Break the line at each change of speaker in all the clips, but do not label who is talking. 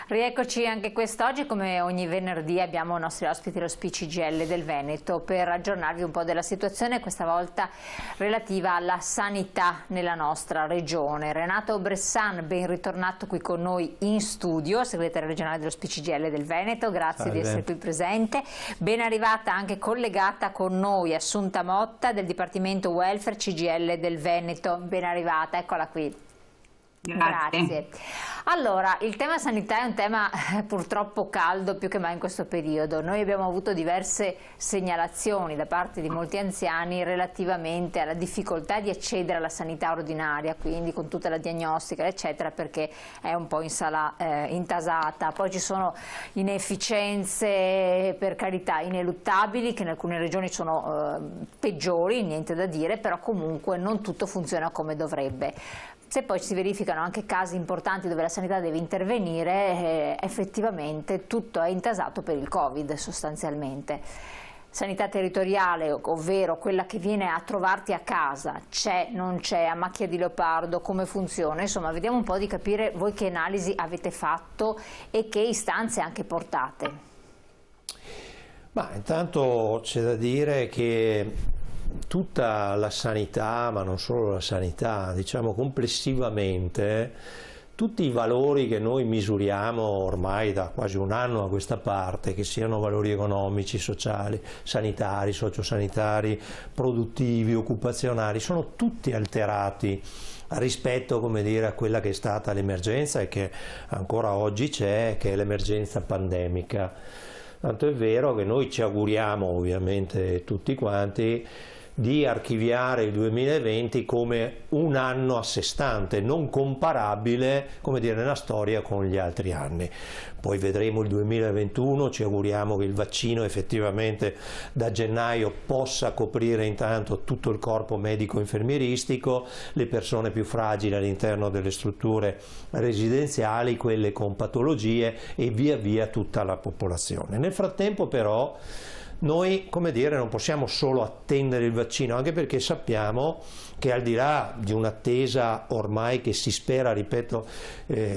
Rieccoci anche quest'oggi, come ogni venerdì abbiamo i nostri ospiti lo CGIL del Veneto per aggiornarvi un po' della situazione, questa volta relativa alla sanità nella nostra regione. Renato Bressan, ben ritornato qui con noi in studio, segretario regionale dello CGIL del Veneto, grazie
Salve.
di essere qui presente. Ben arrivata anche collegata con noi Assunta Motta del Dipartimento Welfare CGIL del Veneto, ben arrivata, eccola qui. Grazie. Allora, il tema sanità è un tema purtroppo caldo più che mai in questo periodo. Noi abbiamo avuto diverse segnalazioni da parte di molti anziani relativamente alla difficoltà di accedere alla sanità ordinaria, quindi con tutta la diagnostica eccetera, perché è un po' intasata. Poi ci sono inefficienze, per carità, ineluttabili, che in alcune regioni sono peggiori, niente da dire, però comunque non tutto funziona come dovrebbe. Se poi si verificano anche casi importanti dove la sanità deve intervenire, effettivamente tutto è intasato per il Covid sostanzialmente. Sanità territoriale, ovvero quella che viene a trovarti a casa, c'è, non c'è, a macchia di leopardo, come funziona? Insomma, vediamo un po' di capire voi che analisi avete fatto e che istanze anche portate.
Ma intanto c'è da dire che tutta la sanità, ma non solo la sanità, diciamo complessivamente, tutti i valori che noi misuriamo ormai da quasi un anno a questa parte, che siano valori economici, sociali, sanitari, sociosanitari, produttivi, occupazionali, sono tutti alterati rispetto, come dire, a quella che è stata l'emergenza e che ancora oggi c'è, che è l'emergenza pandemica. Tanto è vero che noi ci auguriamo, ovviamente tutti quanti, di archiviare il 2020 come un anno a sé stante, non comparabile, come dire, nella storia con gli altri anni. Poi vedremo il 2021, ci auguriamo che il vaccino effettivamente da gennaio possa coprire intanto tutto il corpo medico-infermieristico, le persone più fragili all'interno delle strutture residenziali, quelle con patologie e via via tutta la popolazione. Nel frattempo però noi, come dire, non possiamo solo attendere il vaccino, anche perché sappiamo che al di là di un'attesa ormai che si spera, ripeto,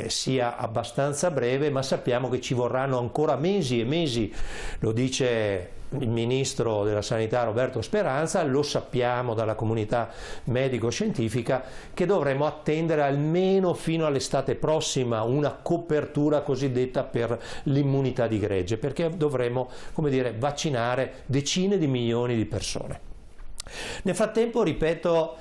sia abbastanza breve, ma sappiamo che ci vorranno ancora mesi e mesi, lo dice il ministro della Sanità Roberto Speranza, lo sappiamo dalla comunità medico-scientifica, che dovremo attendere almeno fino all'estate prossima una copertura cosiddetta per l'immunità di gregge, perché dovremo, come dire, vaccinare decine di milioni di persone. Nel frattempo, ripeto,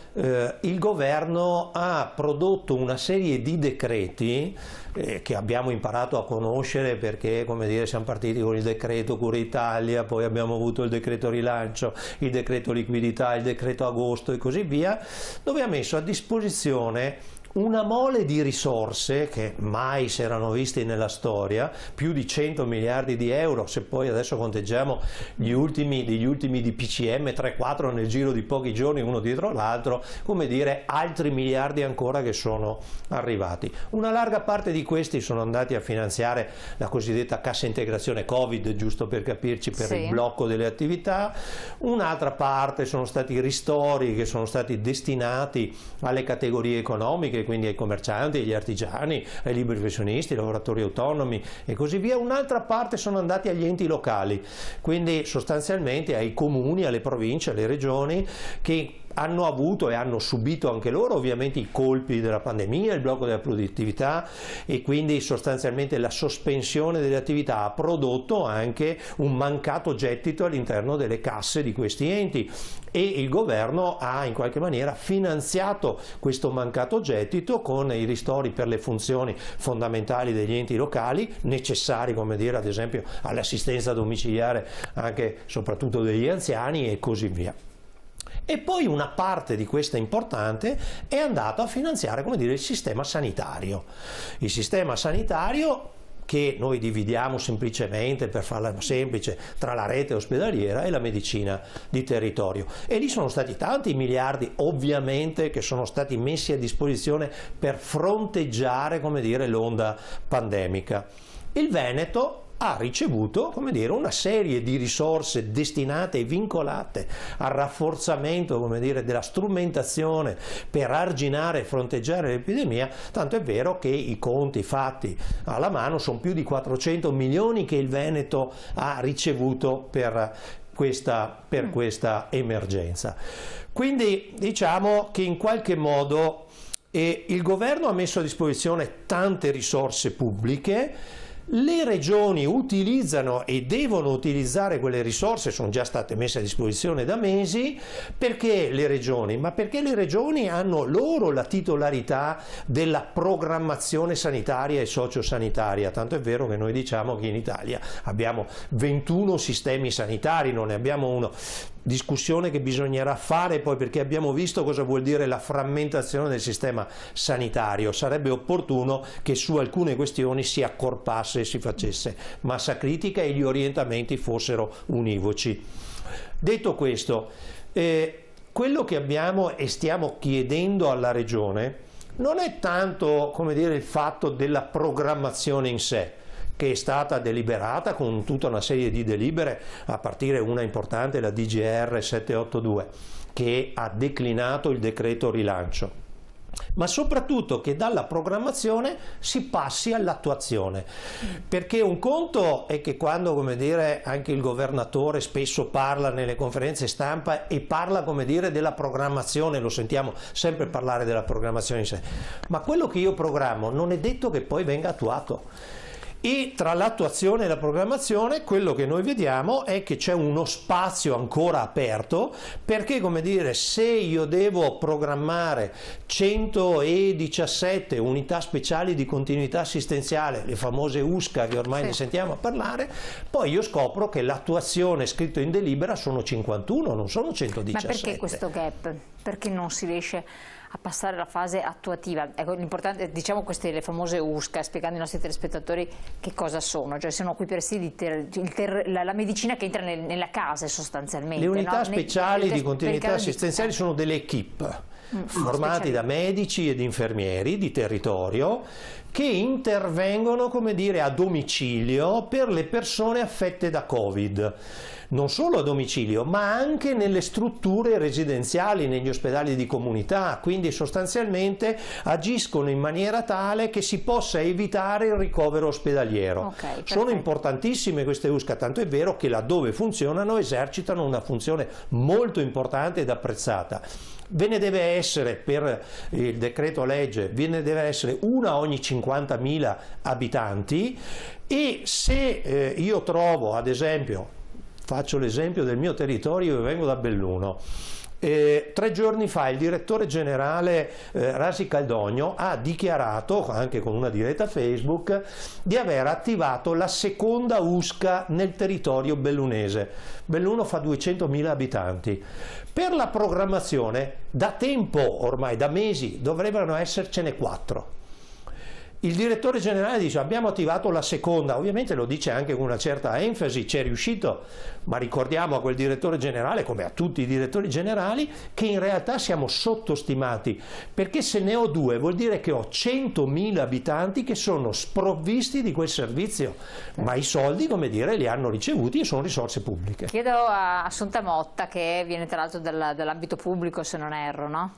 il governo ha prodotto una serie di decreti che abbiamo imparato a conoscere perché, come dire, siamo partiti con il decreto Cura Italia, poi abbiamo avuto il decreto rilancio, il decreto liquidità, il decreto agosto e così via, dove ha messo a disposizione una mole di risorse che mai si erano viste nella storia, più di 100 miliardi di euro, se poi adesso conteggiamo degli ultimi DPCM, 3-4 nel giro di pochi giorni uno dietro l'altro, come dire, altri miliardi ancora che sono arrivati. Una larga parte di questi sono andati a finanziare la cosiddetta cassa integrazione Covid, giusto per capirci, per il blocco delle attività, un'altra parte sono stati ristori che sono stati destinati alle categorie economiche, quindi ai commercianti, agli artigiani, ai liberi professionisti, ai lavoratori autonomi e così via. Un'altra parte sono andati agli enti locali, quindi sostanzialmente ai comuni, alle province, alle regioni, che hanno avuto e hanno subito anche loro ovviamente i colpi della pandemia, il blocco della produttività e quindi sostanzialmente la sospensione delle attività ha prodotto anche un mancato gettito all'interno delle casse di questi enti e il governo ha in qualche maniera finanziato questo mancato gettito con i ristori per le funzioni fondamentali degli enti locali necessari, come dire, ad esempio all'assistenza domiciliare anche soprattutto degli anziani e così via. E poi una parte di questa importante è andata a finanziare, come dire, il sistema sanitario. Il sistema sanitario che noi dividiamo semplicemente, per farla semplice, tra la rete ospedaliera e la medicina di territorio. E lì sono stati tanti miliardi, ovviamente, che sono stati messi a disposizione per fronteggiare, come dire, l'onda pandemica. Il Veneto ha ricevuto, come dire, una serie di risorse destinate e vincolate al rafforzamento, come dire, della strumentazione per arginare e fronteggiare l'epidemia, tanto è vero che i conti fatti alla mano sono più di 400 milioni che il Veneto ha ricevuto per questa emergenza. Quindi diciamo che in qualche modo il governo ha messo a disposizione tante risorse pubbliche. Le regioni utilizzano e devono utilizzare quelle risorse, sono già state messe a disposizione da mesi. Perché le regioni? Ma perché le regioni hanno loro la titolarità della programmazione sanitaria e sociosanitaria, tanto è vero che noi diciamo che in Italia abbiamo 21 sistemi sanitari, non ne abbiamo uno. Discussione che bisognerà fare poi, perché abbiamo visto cosa vuol dire la frammentazione del sistema sanitario. Sarebbe opportuno che su alcune questioni si accorpasse e si facesse massa critica e gli orientamenti fossero univoci. Detto questo, quello che abbiamo e stiamo chiedendo alla Regione non è tanto, come dire, il fatto della programmazione in sé, che è stata deliberata con tutta una serie di delibere, a partire una importante, la DGR 782, che ha declinato il decreto rilancio, ma soprattutto che dalla programmazione si passi all'attuazione. Perché un conto è che quando, come dire, anche il governatore spesso parla nelle conferenze stampa e parla, come dire, della programmazione, lo sentiamo sempre parlare della programmazione in sé, ma quello che io programmo non è detto che poi venga attuato. E tra l'attuazione e la programmazione quello che noi vediamo è che c'è uno spazio ancora aperto, perché, come dire, se io devo programmare 117 unità speciali di continuità assistenziale, le famose USCA che ormai ne sentiamo parlare, poi io scopro che l'attuazione scritto in delibera sono 51, non sono 117.
Ma perché questo gap? Perché non si riesce a passare alla fase attuativa? Ecco, l'importante, diciamo, queste le famose USCA, spiegando ai nostri telespettatori che cosa sono, cioè sono qui per sì la medicina che entra nella casa sostanzialmente.
Le unità speciali di continuità assistenziali sono delle equip formati da medici ed infermieri di territorio che intervengono, come dire, a domicilio per le persone affette da Covid. Non solo a domicilio, ma anche nelle strutture residenziali, negli ospedali di comunità, quindi sostanzialmente agiscono in maniera tale che si possa evitare il ricovero ospedaliero. Sono importantissime queste USCA, tanto è vero che laddove funzionano esercitano una funzione molto importante ed apprezzata. Ve ne deve essere, per il decreto legge, ve ne deve essere una ogni 50.000 abitanti, e se io trovo, ad esempio, faccio l'esempio del mio territorio, io vengo da Belluno. 3 giorni fa il direttore generale Rasi Caldogno ha dichiarato, anche con una diretta Facebook, di aver attivato la seconda USCA nel territorio bellunese. Belluno fa 200.000 abitanti. Per la programmazione, da tempo, ormai da mesi, dovrebbero essercene 4. Il direttore generale dice: abbiamo attivato la seconda, ovviamente lo dice anche con una certa enfasi, ci è riuscito, ma ricordiamo a quel direttore generale, come a tutti i direttori generali, che in realtà siamo sottostimati, perché se ne ho 2 vuol dire che ho 100.000 abitanti che sono sprovvisti di quel servizio, ma i soldi, come dire, li hanno ricevuti e sono risorse pubbliche.
Chiedo a Assunta Motta, che viene tra l'altro dall'ambito pubblico, se non erro, no?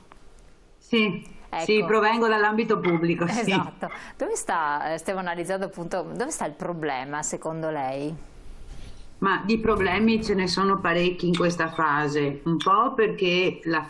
Sì.
Ecco.
Sì, provengo dall'ambito pubblico.
Esatto. Dove sta, stiamo analizzando appunto, dove sta il problema secondo lei?
Ma di problemi ce ne sono parecchi in questa fase, un po' perché la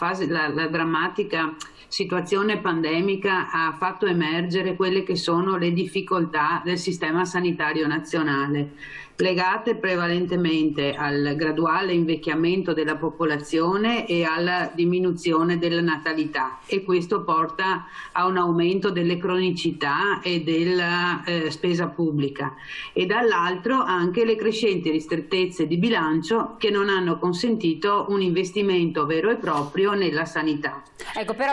drammatica situazione pandemica ha fatto emergere quelle che sono le difficoltà del sistema sanitario nazionale, legate prevalentemente al graduale invecchiamento della popolazione e alla diminuzione della natalità, e questo porta a un aumento delle cronicità e della spesa pubblica, e dall'altro anche le crescenti ristrettezze di bilancio che non hanno consentito un investimento vero e proprio nella sanità.
Ecco, però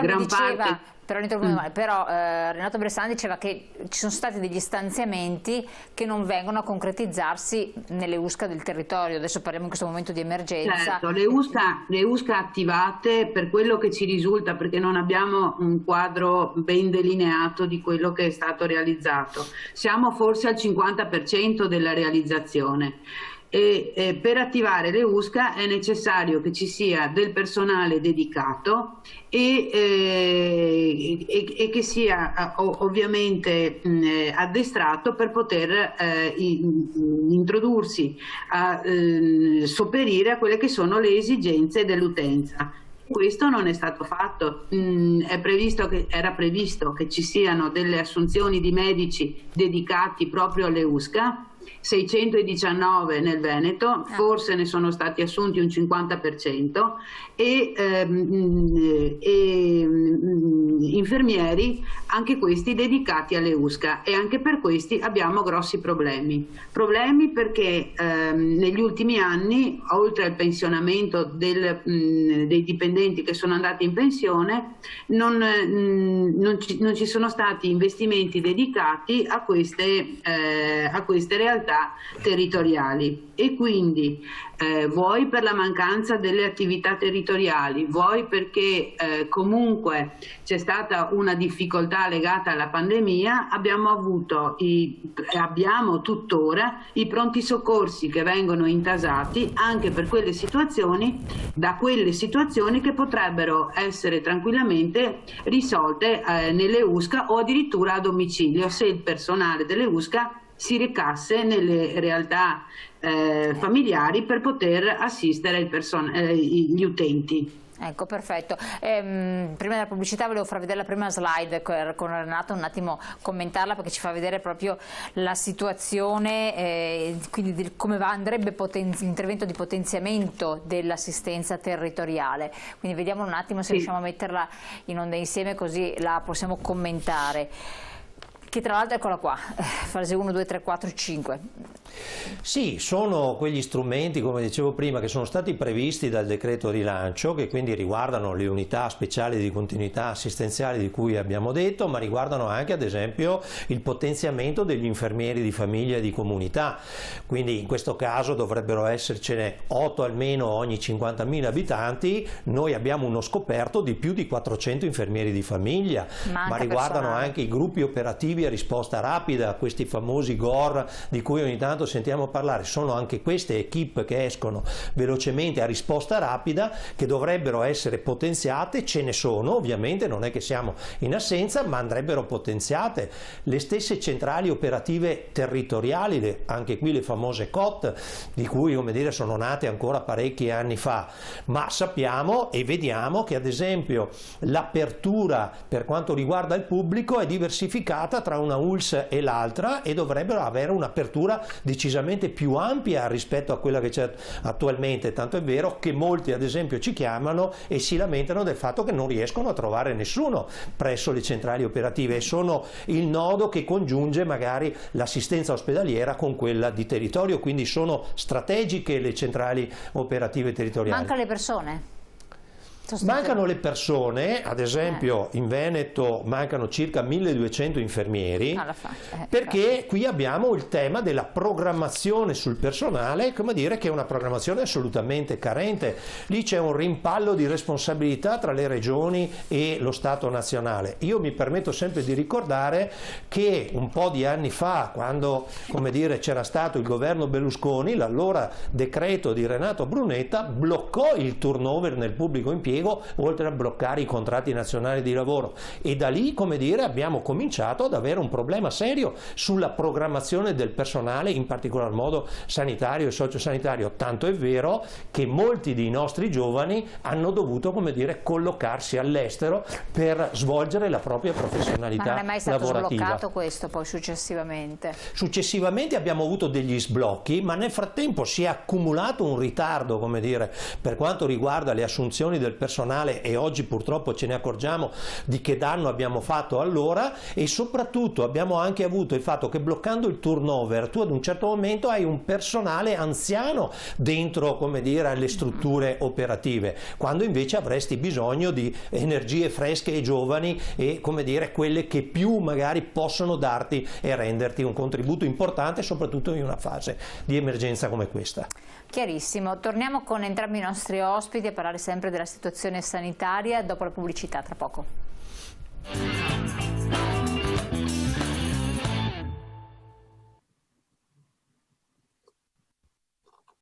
però Renato Bersani diceva che ci sono stati degli stanziamenti che non vengono a concretizzarsi nelle USCA del territorio. Adesso parliamo in questo momento di emergenza.
Certo, le USCA attivate, per quello che ci risulta, perché non abbiamo un quadro ben delineato di quello che è stato realizzato, siamo forse al 50% della realizzazione. E per attivare le USCA è necessario che ci sia del personale dedicato e che sia ovviamente addestrato per poter introdursi a sopperire a quelle che sono le esigenze dell'utenza. Questo non è stato fatto, era previsto che ci siano delle assunzioni di medici dedicati proprio alle USCA, 619 nel Veneto, forse ne sono stati assunti un 50%, e infermieri, anche questi dedicati alle USCA, e anche per questi abbiamo grossi problemi perché negli ultimi anni, oltre al pensionamento dei dipendenti che sono andati in pensione, non ci sono stati investimenti dedicati a queste realtà territoriali, e quindi vuoi per la mancanza delle attività territoriali, vuoi perché comunque c'è stata una difficoltà legata alla pandemia, abbiamo tuttora i pronti soccorsi che vengono intasati anche per quelle situazioni, che potrebbero essere tranquillamente risolte nelle USCA o addirittura a domicilio, se il personale delle USCA si recasse nelle realtà familiari per poter assistere gli utenti.
Ecco, perfetto. Prima della pubblicità volevo far vedere la prima slide con Renato, un attimo commentarla, perché ci fa vedere proprio la situazione, quindi di come andrebbe l'intervento di potenziamento dell'assistenza territoriale. Quindi vediamo un attimo se riusciamo a metterla in onda insieme, così la possiamo commentare. Che tra l'altro, eccola qua, fase 1, 2, 3, 4, 5.
Sì, sono quegli strumenti, come dicevo prima, che sono stati previsti dal decreto rilancio, che quindi riguardano le unità speciali di continuità assistenziali di cui abbiamo detto, ma riguardano anche ad esempio il potenziamento degli infermieri di famiglia e di comunità. Quindi in questo caso dovrebbero essercene 8 almeno ogni 50.000 abitanti. Noi abbiamo uno scoperto di più di 400 infermieri di famiglia, ma riguardano anche i gruppi operativi a risposta rapida, questi famosi GOR di cui ogni tanto sentiamo parlare. Sono anche queste equip che escono velocemente a risposta rapida, che dovrebbero essere potenziate. Ce ne sono, ovviamente non è che siamo in assenza, ma andrebbero potenziate. Le stesse centrali operative territoriali, anche qui le famose COT, di cui, come dire, sono nate ancora parecchi anni fa, ma sappiamo e vediamo che ad esempio l'apertura per quanto riguarda il pubblico è diversificata tra una ULSS e l'altra, e dovrebbero avere un'apertura decisamente più ampia rispetto a quella che c'è attualmente, tanto è vero che molti ad esempio ci chiamano e si lamentano del fatto che non riescono a trovare nessuno presso le centrali operative, e sono il nodo che congiunge magari l'assistenza ospedaliera con quella di territorio, quindi sono strategiche le centrali operative territoriali.
Mancano le persone?
Mancano le persone, ad esempio in Veneto mancano circa 1200 infermieri, perché qui abbiamo il tema della programmazione sul personale, come dire, che è una programmazione assolutamente carente. Lì c'è un rimpallo di responsabilità tra le regioni e lo Stato nazionale. Io mi permetto sempre di ricordare che un po' di anni fa, quando, come dire, c'era stato il governo Berlusconi, l'allora decreto di Renato Brunetta bloccò il turnover nel pubblico impiego, oltre a bloccare i contratti nazionali di lavoro, e da lì, come dire, abbiamo cominciato ad avere un problema serio sulla programmazione del personale, in particolar modo sanitario e sociosanitario, tanto è vero che molti dei nostri giovani hanno dovuto, come dire, collocarsi all'estero per svolgere la propria professionalità lavorativa. Ma non è mai stato sbloccato
questo poi successivamente?
Successivamente abbiamo avuto degli sblocchi, ma nel frattempo si è accumulato un ritardo, come dire, per quanto riguarda le assunzioni del personale, e oggi purtroppo ce ne accorgiamo di che danno abbiamo fatto allora, e soprattutto abbiamo anche avuto il fatto che bloccando il turnover tu ad un certo momento hai un personale anziano dentro, come dire, alle strutture operative, quando invece avresti bisogno di energie fresche e giovani e, come dire, quelle che più magari possono darti e renderti un contributo importante, soprattutto in una fase di emergenza come questa.
Chiarissimo. Torniamo con entrambi i nostri ospiti a parlare sempre della situazione sanitaria dopo la pubblicità, tra poco.